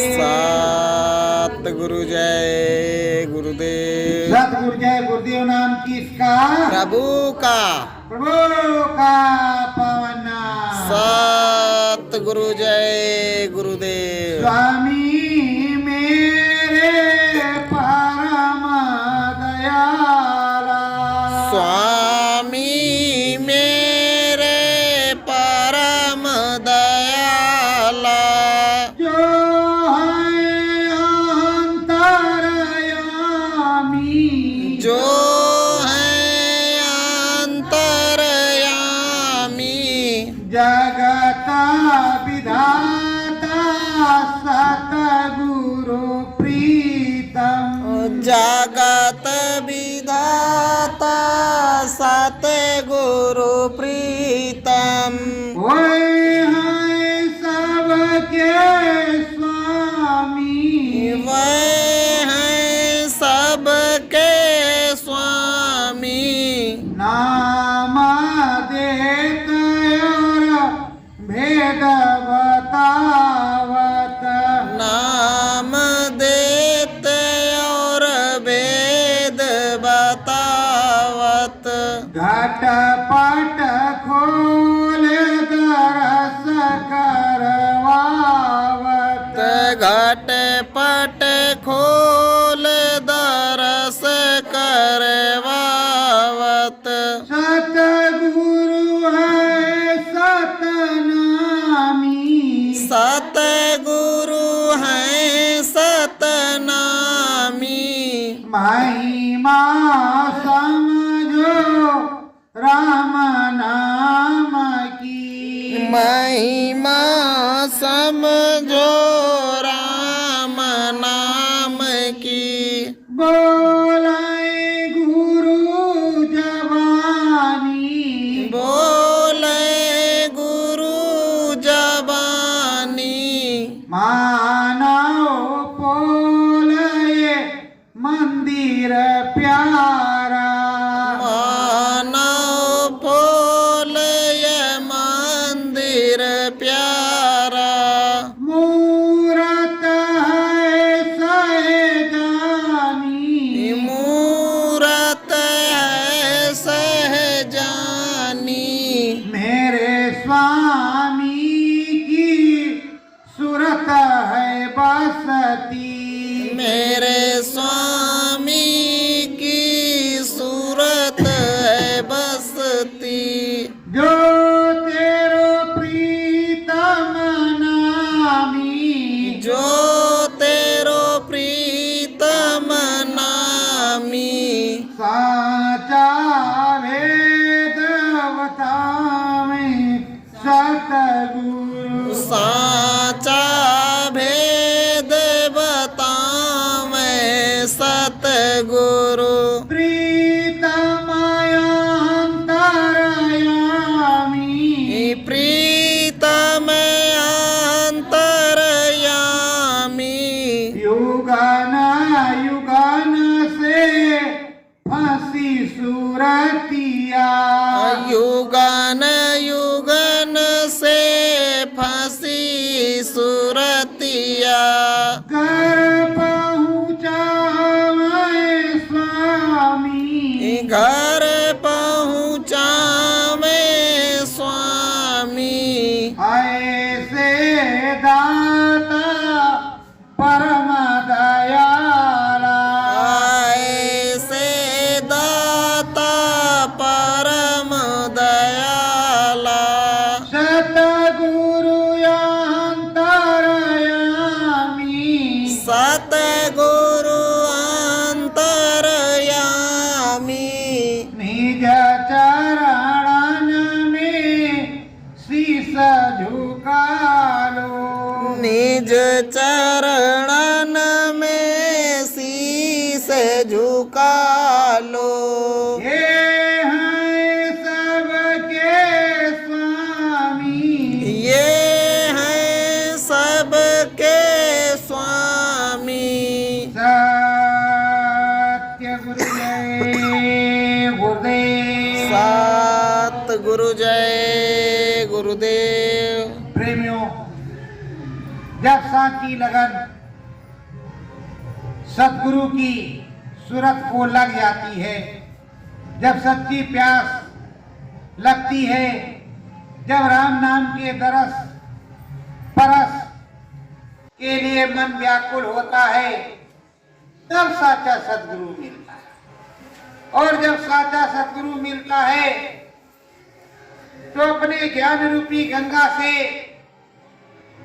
सतगुरु जय गुरुदेव। सतगुरु जय गुरुदेव नाम किसका? प्रभु का। प्रभु का पावन नाम। सतगुरु जय गुरुदेव। स्वामी मेरे परम दयाला। स्वामी मेरे परम दयाला। जो है अंतर्यामी। जो है अंतर्यामी। जगत विधाता सतगुरु प्रीतम। जगत विधाता सतगुरु प्रीतम। ओए है सबके स्वामी। वह है सबके स्वामी। नाम देत और भेद बतावत। नाम देते और वेद बतावत। घट पट खोल दरस करवावत। घट पट खोल दरस करवावत। सतगुरु है सतनामी। सतगुरु है सतनामी। महिमा समझो राम नाम की। महिमा समझो राम नाम की। बोले गुरु जबानी। बोले गुरु जबानी। मानव पोले मंदिर प्यारा। मानव बोले मंदिर प्यारा। मूरत है सहजानी। मूरत है सहजानी। मेरे स्वामी की सूरत है बसती। मेरे स्वामी की सूरत है बसती। जो तेरो प्रीतम नामी। जो तेरो प्रीतम नामी। साचा भेद बतावे सतगुरु। साचा भेद बतावे सतगुरु। प्रीतम अंतर्यामी। प्रीतम अंतर्यामी। युगन युगन से फंसी सूरतिया। युगन युगन से फंसी सूरतिया। घर पहुँचा मैं स्वामी। घर पहुँचा मैं स्वामी। ऐसे दाता परम दयाला। ऐसे दाता परम दयाला। सतगुरु अंतर्यामी। सतगुरु अंतर्यामी। निज चरणन में शीस झुका लो। निज चरणन में शीस झुका लो। ये हैं सबके स्वामी। ये हैं सबके स्वामी। सत्य गुरु जय गुरुदेव। सतगुरु जय गुरुदेव। प्रेमियों, जब साची लगन सतगुरु की सूरत को लग जाती है, जब सच्ची प्यास लगती है, जब राम नाम के दरस परस के लिए मन व्याकुल होता है, तब साचा सतगुरु मिलता है। और जब साचा सतगुरु मिलता है तो अपने ज्ञान रूपी गंगा से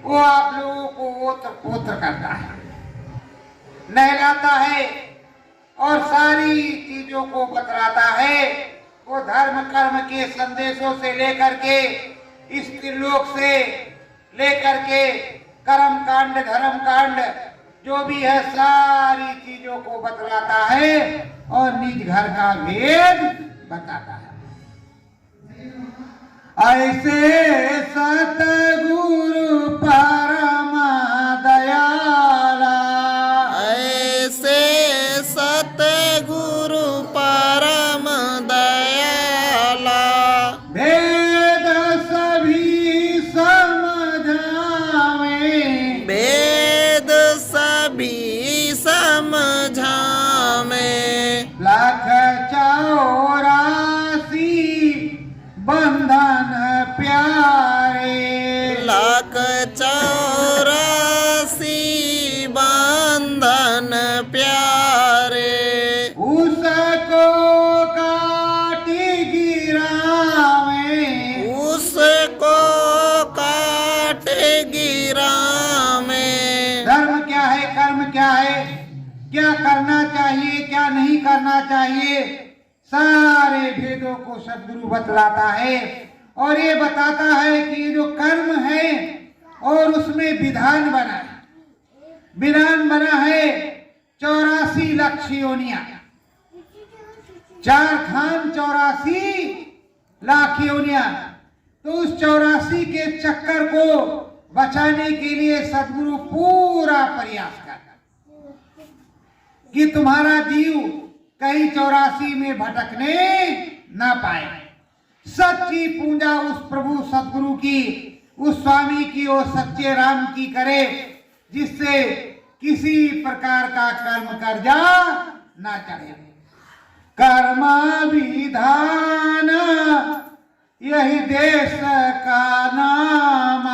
वो आप लोगों को ओत्र पोत्र करता है, नहलाता है और सारी चीजों को बतलाता है। वो धर्म कर्म के संदेशों से लेकर के इस त्रिलोक से लेकर के कर्म कांड धर्म कांड जो भी है सारी चीजों को बतलाता है और निज घर का भेद बताता है। ऐसे सतगुरु परम दयाला, ऐसे सतगुरु परम दयाला, भेद सभी समझावे, वेद सभी समझावे, लाख 84 बंधन प्यारे, लाख 84 बंधन प्यारे, उसको काटी गिरावे, उसको काट गिरावे। धर्म क्या है, कर्म क्या है, क्या करना चाहिए, क्या नहीं करना चाहिए, सारे भेदों को सद्गुरु बतलाता है। और ये बताता है कि ये जो कर्म है और उसमें विधान बना है, विधान बना है 84 लाख योनियां, 4 खान 84 लाख योनियां। तो उस 84 के चक्कर को बचाने के लिए सद्गुरु पूरा प्रयास करता कि तुम्हारा जीव कहीं 84 में भटकने ना पाए। सच्ची पूजा उस प्रभु सद्गुरु की, उस स्वामी की और सच्चे राम की करे, जिससे किसी प्रकार का कर्म कर्जा ना चढ़े। कर्म विधान यही देश का नाम,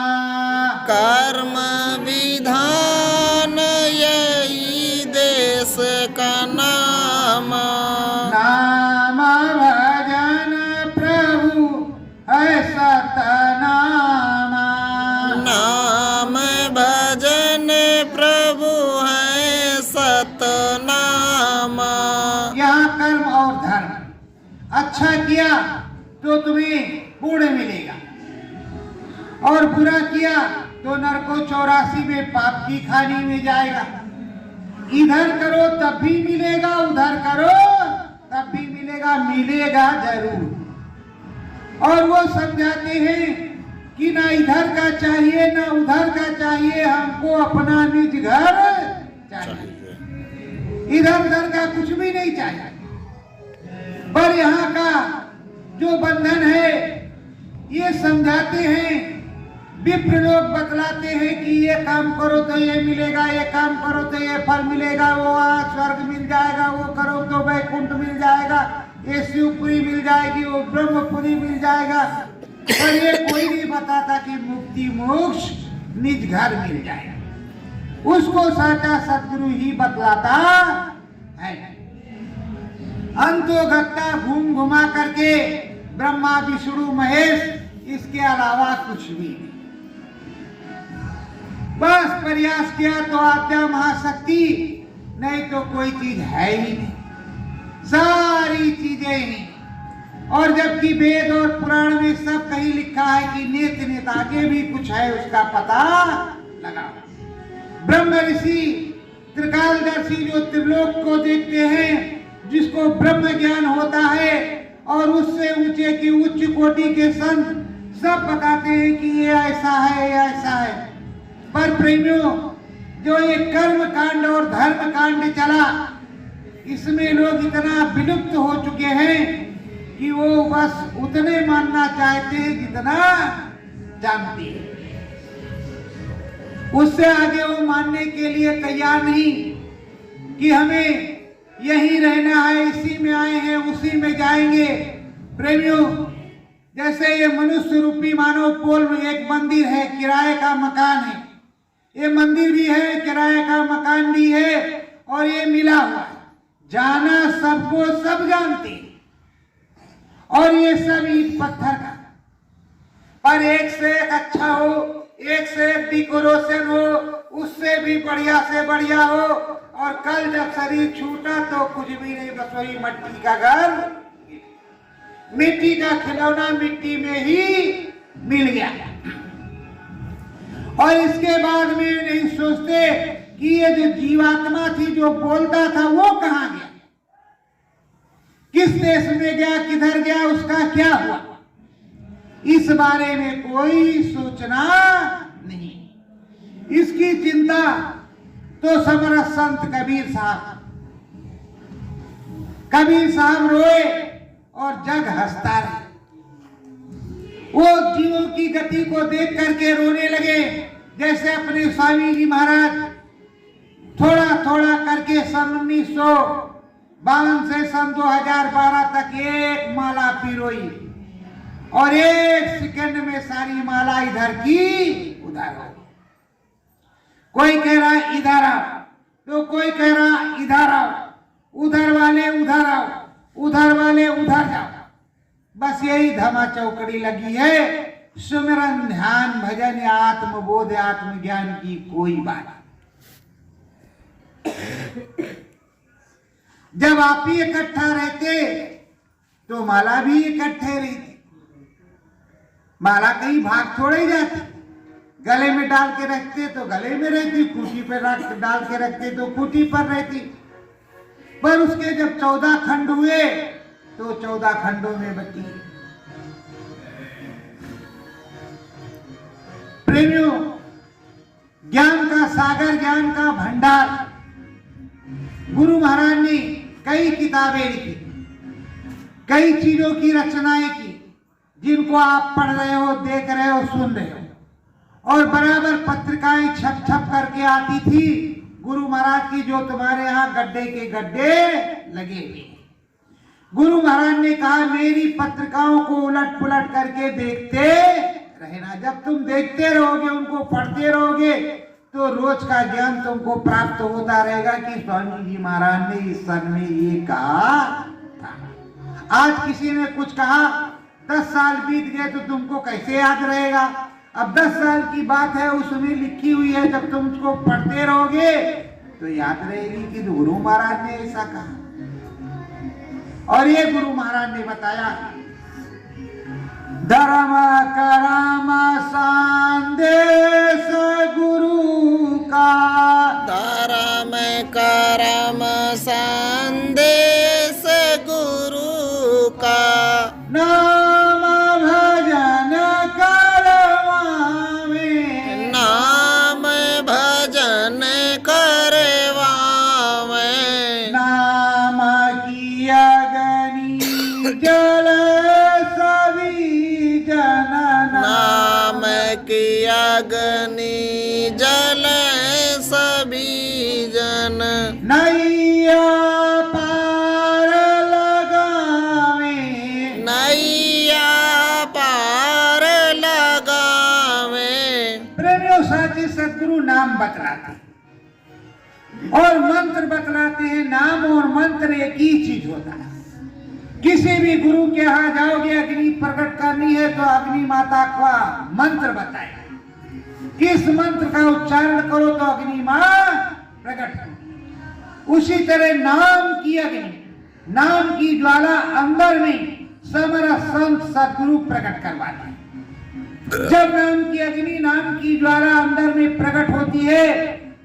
कर्म विधान यही देश का नाम, नाम भजन प्रभु है सतनाम, नाम भजन प्रभु है सतनाम। यहाँ कर्म और धर्म अच्छा किया तो तुम्हें पुण्य मिलेगा और बुरा किया तो नरको 84 में पाप की खानी में जाएगा। इधर करो तब भी मिलेगा, उधर करो तब भी मिलेगा, मिलेगा जरूर। और वो समझाते हैं कि ना इधर का चाहिए ना उधर का चाहिए, हमको अपना निज घर चाहिए, इधर उधर का कुछ भी नहीं चाहिए। पर यहाँ का जो बंधन है ये समझाते हैं, विप्र लोग बतलाते हैं कि ये काम करो तो ये मिलेगा, ये काम करो तो ये फल मिलेगा, वो स्वर्ग मिल जाएगा, वो करो तो वैकुंठ मिल जाएगा, ये शिवपुरी मिल जाएगी, वो ब्रह्मपुरी मिल जाएगा। पर ये कोई नहीं बताता कि मुक्ति मोक्ष निज घर मिल जाएगा। उसको साचा सतगुरु ही बतलाता है। अंतोगत्ता घूम घुमा करके ब्रह्मा विष्णु महेश, इसके अलावा कुछ भी नहीं। बस प्रयास किया तो आद्या महाशक्ति, नहीं तो कोई चीज है ही नहीं, सारी चीजें ही नहीं। और जबकि वेद और पुराण में सब कहीं लिखा है कि नेत नेत आगे भी कुछ है, उसका पता लगाओ। ब्रह्म ऋषि त्रिकालदर्शी जो त्रिलोक को देखते हैं, जिसको ब्रह्म ज्ञान होता है, और उससे ऊंचे की उच्च कोटि के संत सब बताते हैं कि ये ऐसा है, ये ऐसा है। पर प्रेमियों, जो ये कर्म कांड और धर्म कांड चला, इसमें लोग इतना विलुप्त हो चुके हैं कि वो बस उतने मानना चाहते हैं जितना जानते हैं। उससे आगे वो मानने के लिए तैयार नहीं कि हमें यहीं रहना है, इसी में आए हैं उसी में जाएंगे। प्रेमियों, जैसे ये मनुष्य रूपी मानव पोल में एक मंदिर है, किराए का मकान है। ये मंदिर भी है, किराए का मकान भी है और ये मिला हुआ है। जाना सबको सब जानते हैं और ये सब ईंट पत्थर का, पर एक से एक अच्छा हो, एक से एक डेकोरेशन हो, उससे भी बढ़िया से बढ़िया हो। और कल जब शरीर छूटा तो कुछ भी नहीं, बस वही मिट्टी का घर, मिट्टी का खिलौना मिट्टी में ही मिल गया। और इसके बाद में नहीं सोचते कि ये जो जीवात्मा थी जो बोलता था वो कहां गया, किस देश में गया, किधर गया, उसका क्या हुआ, इस बारे में कोई सोचना नहीं। इसकी चिंता तो समरस संत कबीर साहब रोए और जग हंसता रहे। वो जीवों की गति को देख करके रोने लगे, जैसे अपने स्वामी जी महाराज थोड़ा थोड़ा करके सन 1952 से सन 2012 तक एक माला पिरोई और एक सेकंड में सारी माला इधर की उधर हो। कोई कह रहा इधर आओ तो कोई कह रहा इधर आओ, उधर वाले उधर आओ, उधर वाले उधर जाओ। बस यही धमा चौकड़ी लगी है। सुमिरन, ध्यान, भजन या आत्मबोध, आत्मज्ञान की कोई बात। जब आप ही इकट्ठा रहते तो माला भी इकट्ठे रहती। माला कहीं भाग थोड़े जाती, गले में डाल के रखते तो गले में रहती, खूंटी पर डाल के रखते तो खूंटी पर रहती। पर उसके जब 14 खंड हुए तो 14 खंडों में बची। प्रेमियों, ज्ञान का सागर, ज्ञान का भंडार, गुरु महाराज ने कई किताबें लिखी, कई चीजों की रचनाएं की, जिनको आप पढ़ रहे हो, देख रहे हो, सुन रहे हो। और बराबर पत्रिकाएं छप छप करके आती थी गुरु महाराज की, जो तुम्हारे यहाँ गड्ढे के गड्ढे लगे हुए। गुरु महाराज ने कहा मेरी पत्रिकाओं को उलट पुलट करके देखते रहना। जब तुम देखते रहोगे, उनको पढ़ते रहोगे, तो रोज का ज्ञान तुमको प्राप्त होता रहेगा कि स्वामी जी महाराज ने इस सन में ये कहा था। आज किसी ने कुछ कहा, 10 साल बीत गए तो तुमको कैसे याद रहेगा। अब 10 साल की बात है, उसमें लिखी हुई है, जब तुम उसको पढ़ते रहोगे तो याद रहेगी कि गुरु महाराज ने ऐसा कहा। और ये गुरु महाराज ने बताया, धर्म करम संदेश गुरु का, धर्म करम संदेश गुरु का, नाम भजन करवावे, नाम भजन करवावे, नाम की अग्नि जल सभी जन, नाम की अग्नि जल सभी जन, नैया पार लगावे, नैया पार लगावे। प्रेमियों, साचे सदगुरु नाम बतलाते और मंत्र बतलाते हैं। नाम और मंत्र एक ही चीज होता है। किसी भी गुरु के यहाँ जाओगे, अग्नि प्रकट करनी है तो अग्नि माता का मंत्र बताए, किस मंत्र का उच्चारण करो तो अग्नि मां प्रकट हो। उसी तरह नाम की अग्नि, नाम की ज्वाला अंदर में समरस संत सदगुरु प्रकट करवाते हैं। जब नाम की अग्नि, नाम की ज्वाला अंदर में प्रकट होती है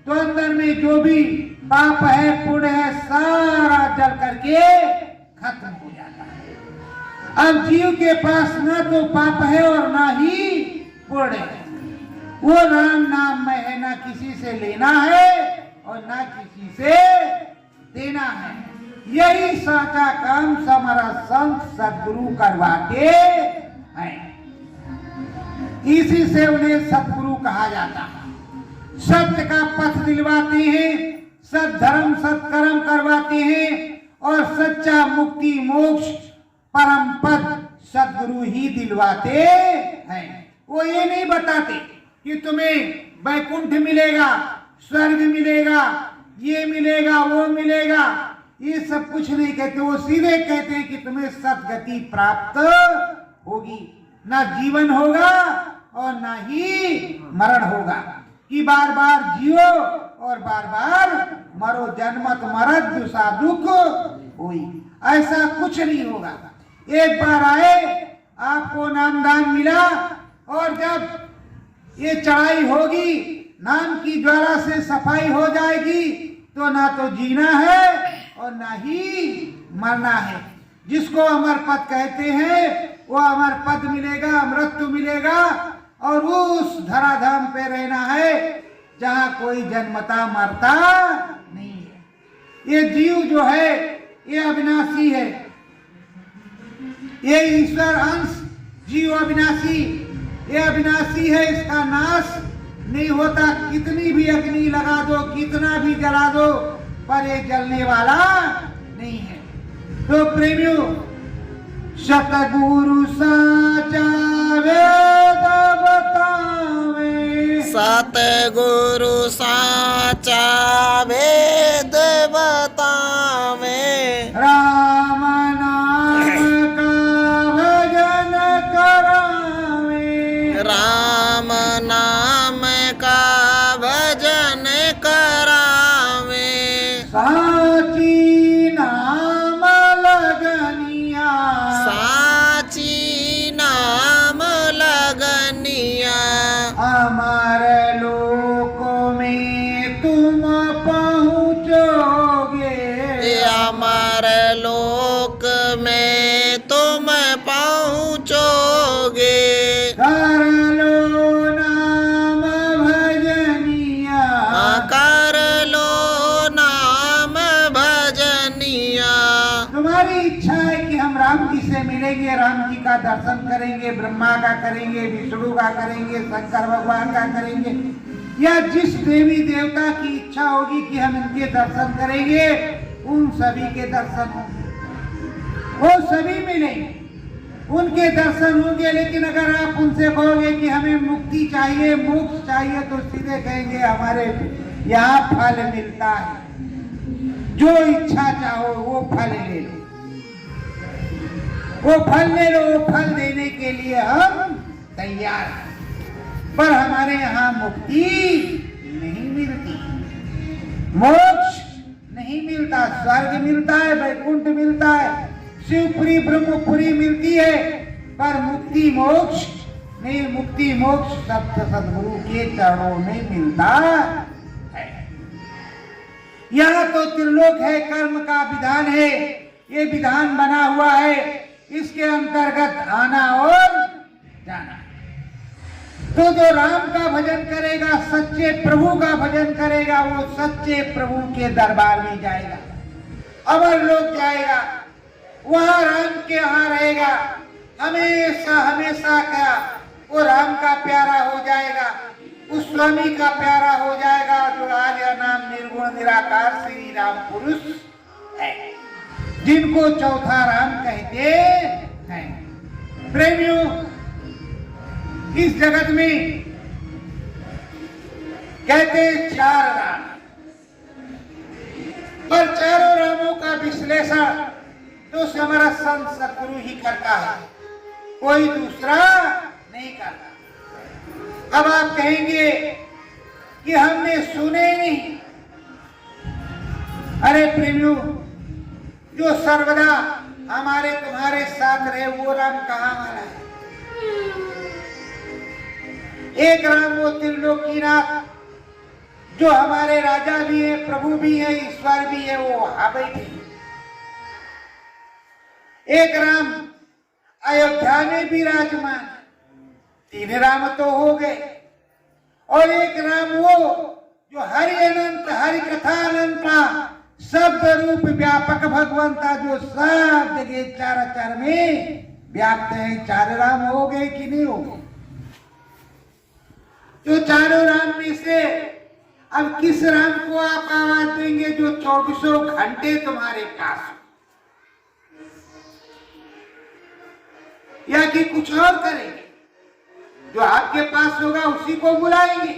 तो अंदर में जो भी पाप है, पुण्य है, सारा जल करके खत्म हो जाता है। अब जीव के पास ना तो पाप है और ना ही पुण्य है। वो राम नाम में है, ना किसी से लेना है और ना किसी से देना है। यही साचा काम समरस संत सदगुरु करवाते हैं। इसी से उन्हें सदगुरु कहा जाता है। सत्य का पथ दिलवाते हैं, सद्धर्म सत्कर्म करवाते हैं और सच्चा मुक्ति मोक्ष परम पद सद्गुरु ही दिलवाते हैं। वो ये नहीं बताते कि तुम्हें वैकुंठ मिलेगा, स्वर्ग मिलेगा, ये मिलेगा, वो मिलेगा, ये सब कुछ नहीं कहते। वो सीधे कहते हैं कि तुम्हें सद्गति प्राप्त होगी, ना जीवन होगा और ना ही मरण होगा, कि बार बार जियो और बार बार मरो, जन्मत मरत दुसा दुख होई, ऐसा कुछ नहीं होगा। एक बार आए, आपको नामदान मिला और जब ये चढ़ाई होगी, नाम की ज्वाला से सफाई हो जाएगी, तो ना तो जीना है और ना ही मरना है। जिसको अमर पद कहते हैं वो अमर पद मिलेगा, अमृत मिलेगा और उस धराधाम पे रहना है जहां कोई जन्मता मरता नहीं है। ये जीव जो है ये अविनाशी है, ये ईश्वर अंश जीव अविनाशी, ये अविनाशी है, इसका नाश नहीं होता। कितनी भी अग्नि लगा दो, कितना भी जला दो, पर ये जलने वाला नहीं है। तो प्रेमियों, सतगुरु साचा वेद बतावे, सतगुरु साचा वेद बतावे, राम नाम का भजन करावे, राम नाम का भजन करावे, साची नाम लगनिया, साची नाम लगनिया, अमर लोक में तुम पहुँचोगे, अमर लोक में तुम पहुँचोगे, कर लो नाम भजनिया, कर लो नाम भजनिया। तुम्हारी इच्छा है कि हम राम जी से मिलेंगे, राम जी का दर्शन करेंगे, ब्रह्मा का करेंगे, विष्णु का करेंगे, शंकर भगवान का करेंगे, या जिस देवी देवता की इच्छा होगी कि हम इनके दर्शन करेंगे, उन सभी के दर्शन होंगे, वो सभी मिलेंगे, उनके दर्शन होंगे। लेकिन अगर आप उनसे कहोगे कि हमें मुक्ति चाहिए, मोक्ष चाहिए, तो सीधे कहेंगे हमारे यहाँ फल मिलता है, जो इच्छा चाहो वो फल ले लो, वो फल ले लो, वो फल देने के लिए हम तैयार हैं। पर हमारे यहाँ मुक्ति नहीं मिलती, मोक्ष नहीं मिलता, स्वर्ग मिलता है, वैकुंठ मिलता है, शिवपुरी ब्रह्मपुरी मिलती है, पर मुक्ति मोक्ष नहीं। मुक्ति मोक्ष सत्य सद्गुरु के चरणों में मिलता है। यहाँ तो त्रिलोक है, कर्म का विधान है, ये विधान बना हुआ है, इसके अंतर्गत आना और जाना। तो जो राम का भजन करेगा, सच्चे प्रभु का भजन करेगा, वो सच्चे प्रभु के दरबार में जाएगा, अमर लोक जाएगा, वहां राम के यहाँ रहेगा, हमेशा हमेशा का वो राम का प्यारा हो जाएगा, उस स्वामी का प्यारा हो जाएगा, जो आज नाम निर्गुण निराकार श्री राम पुरुष है, जिनको चौथा राम कहते हैं। प्रेमियों, इस जगत में कहते चार राम, पर चारों रामों का विश्लेषण तो हमारा संत सतगुरु ही करता है, कोई दूसरा नहीं करता। अब आप कहेंगे कि हमने सुने नहीं। अरे प्रेमियों, जो सर्वदा हमारे तुम्हारे साथ रहे वो राम कहाँ वाला है? एक राम वो त्रिलोकीनाथ, जो हमारे राजा भी है, प्रभु भी है, ईश्वर भी है, वो वहां बैठे। एक राम अयोध्या में विराजमान, तीन राम तो हो गए। और एक राम वो जो हरि अनंत, हरि कथा अनंता, शब्द रूप व्यापक भगवंता, जो सब जगह चार में व्याप्त है। चार राम हो गए कि नहीं हो गए? जो चारों राम में से अब किस राम को आप आवाज देंगे जो 24 घंटे तुम्हारे पास हो? या कि कुछ और करेंगे? जो आपके पास होगा उसी को बुलाएंगे,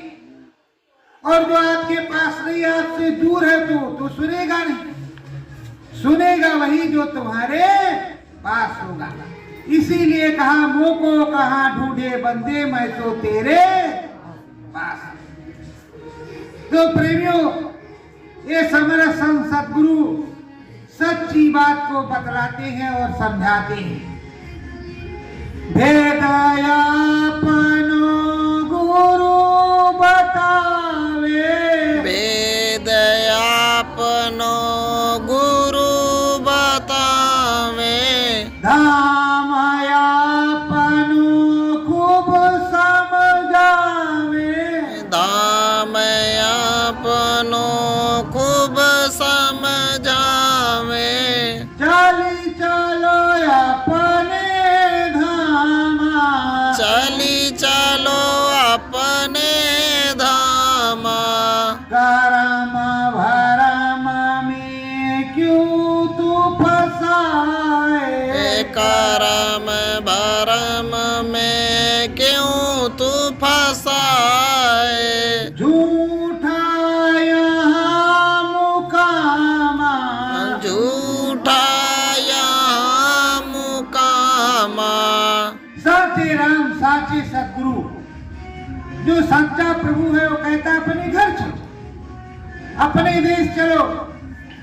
और जो आपके पास नहीं, आपसे दूर है तो सुनेगा नहीं। सुनेगा वही जो तुम्हारे पास होगा। इसीलिए कहा मोको कहाँ ढूंढे बंदे, मैं तो तेरे पास। तो प्रेमियों, ये समरस संत सद्गुरु सच्ची बात को बतलाते हैं और समझाते हैं। वेदयापनो गुरु बतावे, वेदयापनो गुरु बतावे, धामयापनो खूब समझावे, धामयापनो खूब समझावे, चली चलो अपने धामा, चली चलो अपने धामा, करम भरम में क्यों तू फसाए, करम भरम में क्यों तू फसाए, झूठा यहाँ मुकामा, झूठा यहाँ मुकामा। साचे राम साचे सद्गुरु जो सच्चा प्रभु है वो कहता है अपने घर चलो, अपने देश चलो,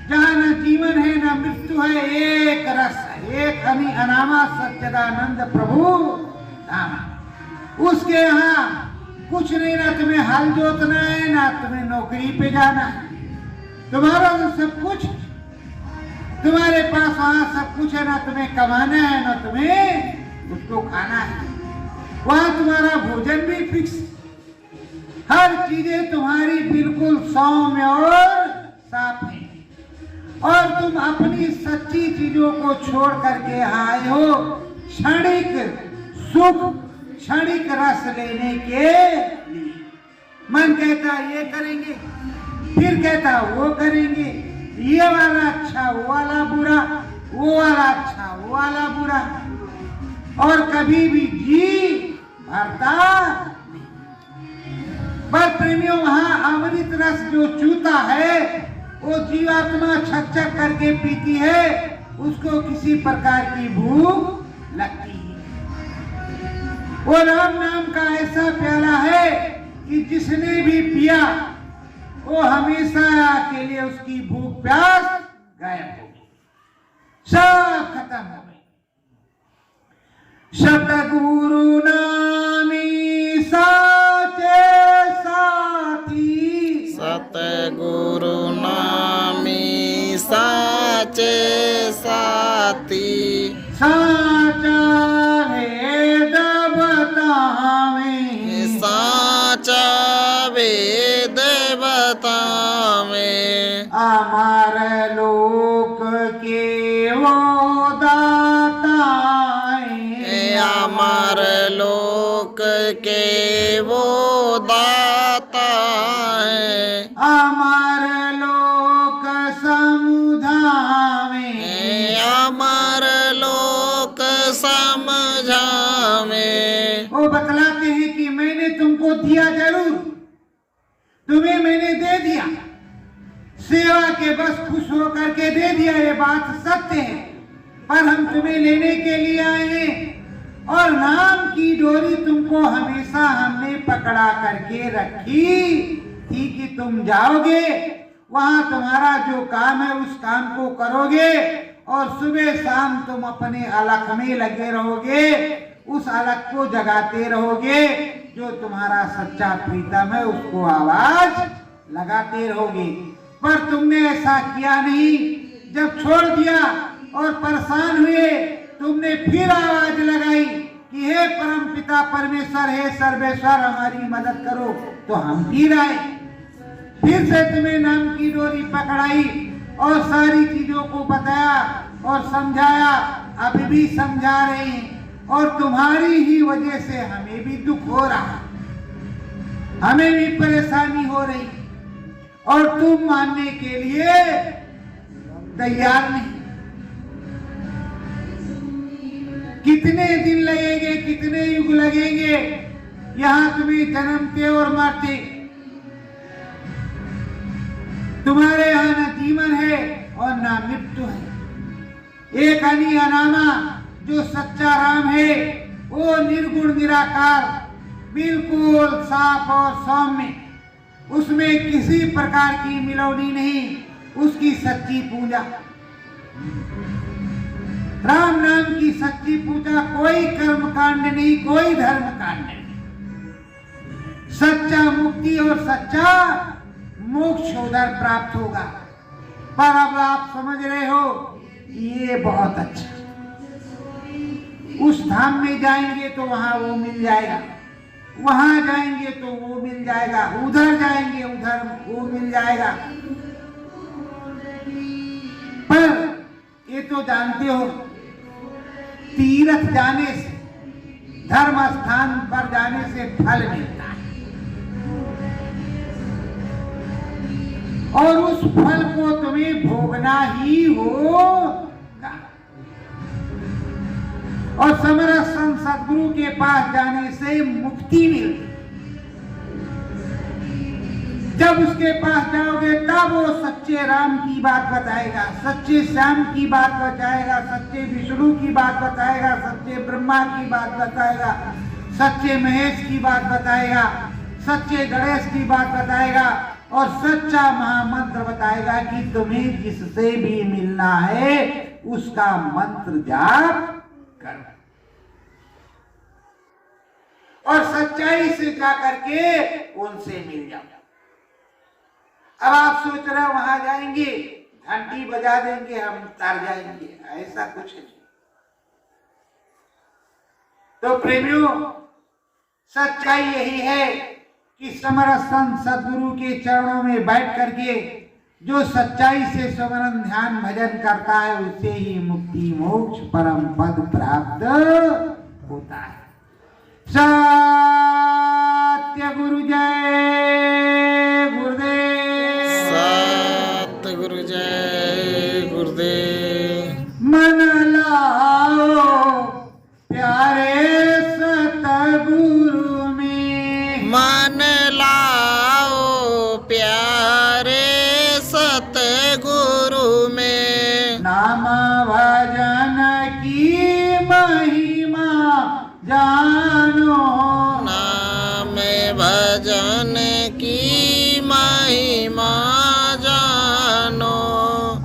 जहाँ न जीवन है न मृत्यु है, एक रस है, एक हनी अनामा सच्चिदानंद प्रभु धामा। उसके यहाँ कुछ नहीं, ना तुम्हें हल जोतना है, ना तुम्हें नौकरी पे जाना है, तुम्हारा तो सब कुछ तुम्हारे पास, वहाँ सब कुछ है, ना तुम्हें कमाना है ना तुम्हें उसको खाना है। वहाँ तुम्हारा भोजन भी फिक्स, हर चीजें तुम्हारी बिल्कुल सौम्य और साफ है, और तुम अपनी सच्ची चीजों को छोड़ करके आए हो क्षणिक सुख, क्षणिक रस लेने के लिए। मन कहता ये करेंगे, फिर कहता वो करेंगे, ये वाला अच्छा वो वाला बुरा, वो वाला अच्छा वो वाला बुरा, और कभी भी जी भरता नहीं। पर प्रेमियों, वहां अमृत रस जो चूता है वो जीवात्मा छक छक करके पीती है, उसको किसी प्रकार की भूख लगती है। वो राम नाम का ऐसा प्याला है कि जिसने भी पिया वो हमेशा के लिए उसकी भूख प्यास गायब हो गई, सब खत्म हो गई। सतगुरु नामी साचे साथी, सतगुरु नामी साचे साथी, साचा वेद बतावे, साचा वेद बतावे, अमर लोक के वो दाता है, अमर लोक के वो दाता है, अमर लोक समुझावे, अमर लोक समझावे। वो बतलाते हैं कि मैंने तुमको दिया जरूर, तुम्हें मैंने दे दिया, सेवा के बस खुश होकर के दे दिया, ये बात सत्य है। पर हम तुम्हें लेने के लिए आए हैं, और नाम की डोरी तुमको हमेशा हमने पकड़ा करके रखी थी कि तुम जाओगे वहां, तुम्हारा जो काम है उस काम को करोगे, और सुबह शाम तुम अपने अलख में लगे रहोगे, उस अलख को जगाते रहोगे, जो तुम्हारा सच्चा प्रीतम है उसको आवाज लगाते रहोगे। पर तुमने ऐसा किया नहीं, जब छोड़ दिया और परेशान हुए, तुमने फिर आवाज लगाई कि हे परम पिता परमेश्वर, हे सर्वेश्वर हमारी मदद करो, तो हम फिर आए, फिर से तुम्हें नाम की डोरी पकड़ाई और सारी चीजों को बताया और समझाया, अभी भी समझा रहे हैं, और तुम्हारी ही वजह से हमें भी दुख हो रहा, हमें भी परेशानी हो रही, और तुम मानने के लिए तैयार नहीं। कितने दिन लगेंगे, कितने युग लगेंगे यहां तुम्हें जन्मते और मरते। तुम्हारे यहां न जीवन है और न मृत्यु है। एक अनी अनामा जो सच्चा राम है, वो निर्गुण निराकार, बिल्कुल साफ और सौम्य, उसमें किसी प्रकार की मिलौनी नहीं, उसकी सच्ची पूजा। राम नाम की सच्ची पूजा, कोई कर्म कांड नहीं, कोई धर्म कांड नहीं। सच्चा मुक्ति और सच्चा मोक्ष उधर प्राप्त होगा। पर अब आप समझ रहे हो ये बहुत अच्छा, उस धाम में जाएंगे तो वहां वो मिल जाएगा, वहां जाएंगे तो वो मिल जाएगा, उधर जाएंगे उधर वो मिल जाएगा। पर ये तो जानते हो, तीर्थ जाने से, धर्म स्थान पर जाने से फल मिलता है, और उस फल को तुम्हें भोगना ही होगा। और समरस संत सद्गुरु के पास जाने से मुक्ति मिलती। जब उसके पास जाओगे तब वो सच्चे राम की बात बताएगा, सच्चे श्याम की बात बताएगा, सच्चे विष्णु की बात बताएगा, सच्चे ब्रह्मा की बात बताएगा, सच्चे महेश की बात बताएगा, सच्चे गणेश की बात बताएगा, और सच्चा महामंत्र बताएगा कि तुम्हें जिससे भी मिलना है उसका मंत्र जाप करो, और सच्चाई से जा करके उनसे मिल जाओ। अब आप सोच रहे हो वहां जाएंगे, घंटी बजा देंगे, हम तर जाएंगे, ऐसा कुछ नहीं। तो प्रेमियों, सच्चाई यही है कि समरस संत सद्गुरु के चरणों में बैठ करके जो सच्चाई से स्मरण ध्यान भजन करता है, उसे ही मुक्ति मोक्ष परम पद प्राप्त होता है। सत्य गुरु जय गुरुदेव, सत गुरु जय गुरुदेव। मन लाओ प्यारे सतगुरु में, मन लाओ प्यारे सतगुरु में, नाम भजन की महिमा जानो, नाम भजन की महिमा जानो,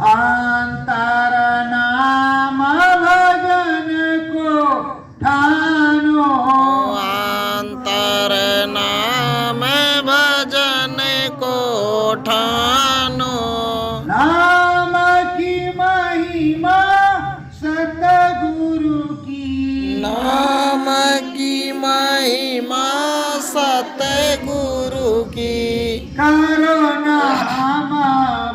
अंतर नाम भजन को ठानो, अंतर नाम भजन को ठानो, नाम की महिमा सतगुरु की, नाम की महिमा सतगुरु की, करो नाम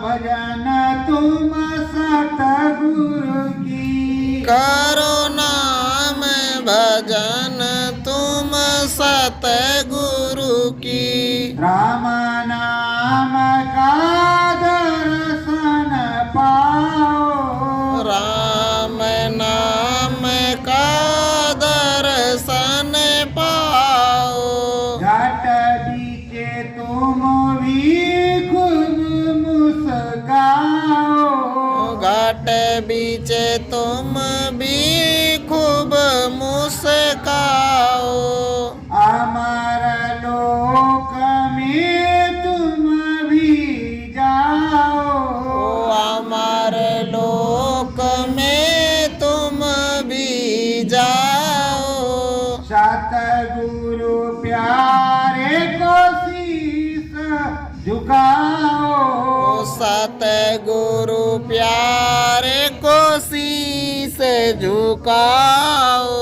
भजन तुम सतगुरु की, करो नाम भजन तुम सतगुरु की, राम नाम का दर्शन पाओ, राम नाम का दर्शन पाओ, घाट बीचे तुम भी खूब मुस्काओ, घाट बीच तुम भी खूब मुस्काओ, अमर लोक में तुम भी जाओ, अमर लोक में तुम भी जाओ, सतगुरु प्यारे को शीस झुकाओ, सतगुरु प्यारे को शीस झुकाओ,